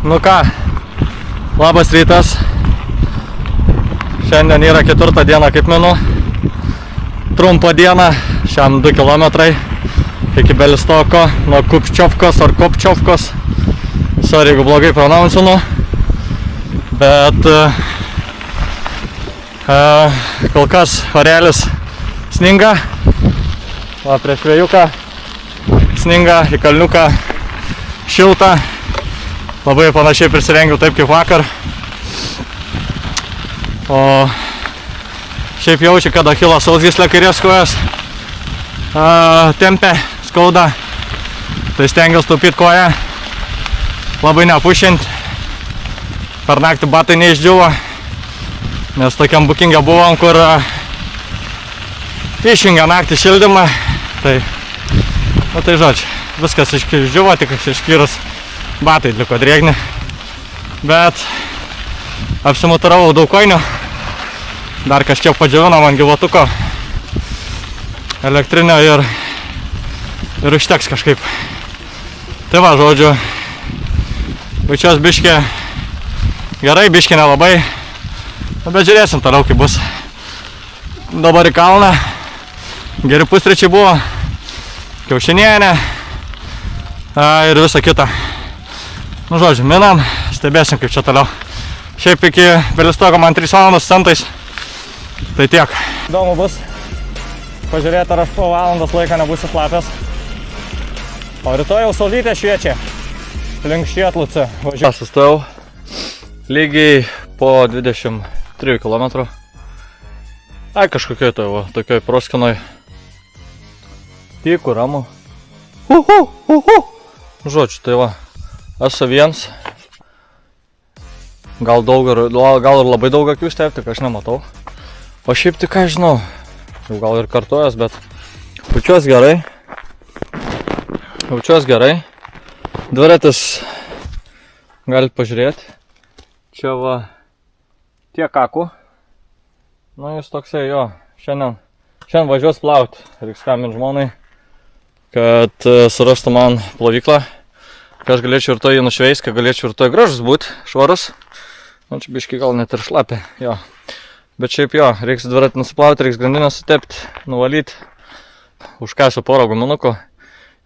Nu ką, labas rytas. Šiandien yra 4 diena kaip minu. Trumpa diena, šiam 2 kilometrai iki Belistoko, nuo Kupčiovkos ar Kopčiovkos. Sorry, jeigu blogai pronouncinu. Bet kol kas orelis sninga. Va, prieš vėjuką sninga, į kalniuką šilta. Labai panašiai prisirengiau taip kaip vakar. O šiaip jaučiu, kad Achilo sausgyslė kairės kojos tempia, skauda. Tai stengiuosi taupyti koją, labai nepušint. Per naktį batai neišdžiuvo, nes tokiam bukingė buvom, kur išjungia naktį šildymą. Tai žodžiu, viskas išdžiuvo, tik išskyrus batai liko drėgni. Bet apsimutaravau daug koinių. Dar kažkiek padžiavino man gyvatuko elektrinio ir užteks kažkaip. Tai va, žodžiu, jaučiuos biškį gerai, biškį nelabai. Bet žiūrėsim toliau, kaip bus. Dabar į kalną. Geri pusryčiai buvo. Kiaušinienė. Ir visa kita. Nu žodžiu, minam. Stebėsim, kaip čia toliau. Šiaip iki Belistoko man 3 valandos centais. Tai tiek. Įdomu bus pažiūrėti, ar aš po valandos laiką nebūsiu šlapęs. O rytoj jau saulytė šviečia. Link Šietluce. Sustojau lygiai po 23 km. Ai, kažkokioj tokioj proskinoj. Tyku, ramu. Žodžiu, tai va. Esu viens. Gal ir labai daug akių stebi, tik aš nematau. O šiaip tik ką žinau. Jau gal ir kartuojas, bet jaučiuos gerai. Dviratis galit pažiūrėti. Čia va tiek kakų. Nu jis toksai jo. Šiandien važiuos plauti. Reiks skambinti žmonai, kad surastų man plovyklą. Kad aš galėčiau ir to jį nušveist, kad galėčiau ir to gražus būti, švarus. Nu čia biškai gal net ir šlapia, jo. Bet šiaip jo, reiks dviratį nusiplauti, reiks grandinę sutepti, nuvalyti. Užkasiu porą guminukų,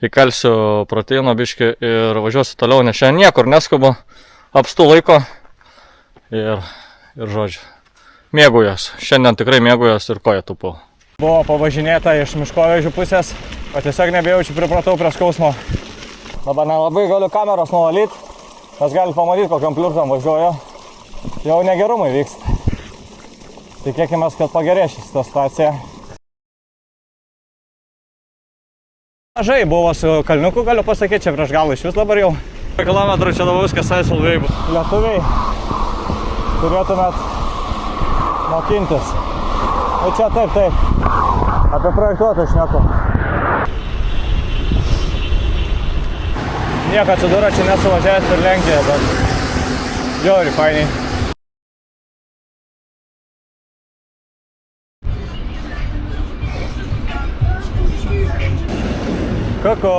įkalsiu proteino biškį ir važiuosiu toliau, nes šiandien niekur neskubu, apstu laiko. Ir žodžiu, mėgaujuos, šiandien tikrai mėgaujuos ir koją tupau. Buvo pavažinėta iš miškovežių pusės, o tiesiog nebejaučiu, pripratau prie skausmo. Dabar nelabai galiu kameros nuvalyti, nes galit pamatyti, kokiam pliurzam važiuoju. Jau negerumai vyksta. Tikėkimės, kad pagerės šitą situaciją. Mažai buvo su kalniuku, galiu pasakyti, čia prieš galą iš vis dabar jau. Kilometrų čia dabar viskas aisilvai. Lietuviai turėtumėt mokintis. O čia taip. Apie projektuotojų šneku. Nieko atsidūra čia nesuvažiavęs per Lenkiją, bet žiauriai fainiai. Kuku.